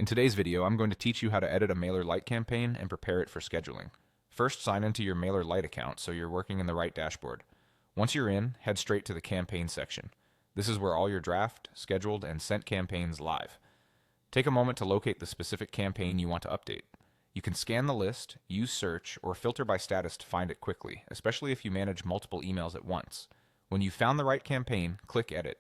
In today's video, I'm going to teach you how to edit a Mailerlite campaign and prepare it for scheduling. First, sign into your Mailerlite account so you're working in the right dashboard. Once you're in, head straight to the campaign section. This is where all your draft, scheduled, and sent campaigns live. Take a moment to locate the specific campaign you want to update. You can scan the list, use search, or filter by status to find it quickly, especially if you manage multiple emails at once. When you've found the right campaign, click Edit.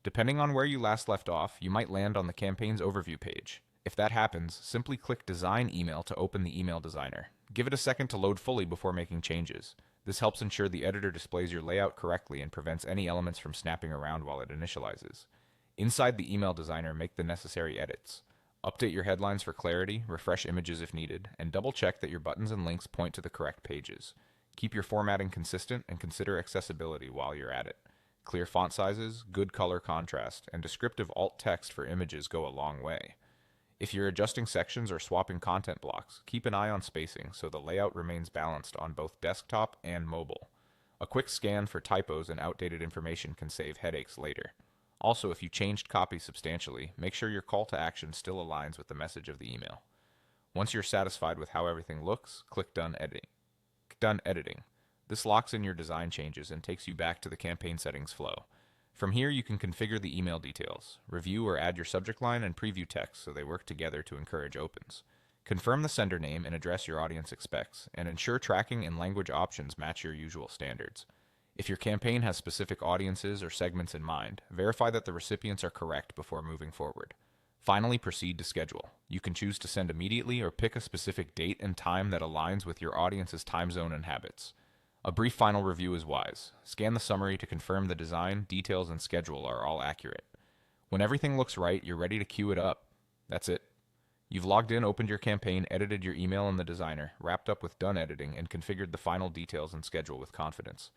Depending on where you last left off, you might land on the campaign's overview page. If that happens, simply click Design Email to open the email designer. Give it a second to load fully before making changes. This helps ensure the editor displays your layout correctly and prevents any elements from snapping around while it initializes. Inside the email designer, make the necessary edits. Update your headlines for clarity, refresh images if needed, and double-check that your buttons and links point to the correct pages. Keep your formatting consistent and consider accessibility while you're at it. Clear font sizes, good color contrast, and descriptive alt text for images go a long way. If you're adjusting sections or swapping content blocks, keep an eye on spacing so the layout remains balanced on both desktop and mobile. A quick scan for typos and outdated information can save headaches later. Also, if you changed copy substantially, make sure your call to action still aligns with the message of the email. Once you're satisfied with how everything looks, click Done Editing. This locks in your design changes and takes you back to the campaign settings flow. From here, you can configure the email details, review or add your subject line, and preview text so they work together to encourage opens. Confirm the sender name and address your audience expects, and ensure tracking and language options match your usual standards. If your campaign has specific audiences or segments in mind, verify that the recipients are correct before moving forward. Finally, proceed to schedule. You can choose to send immediately or pick a specific date and time that aligns with your audience's time zone and habits. A brief final review is wise. Scan the summary to confirm the design, details, and schedule are all accurate. When everything looks right, you're ready to queue it up. That's it. You've logged in, opened your campaign, edited your email in the designer, wrapped up with done editing, and configured the final details and schedule with confidence.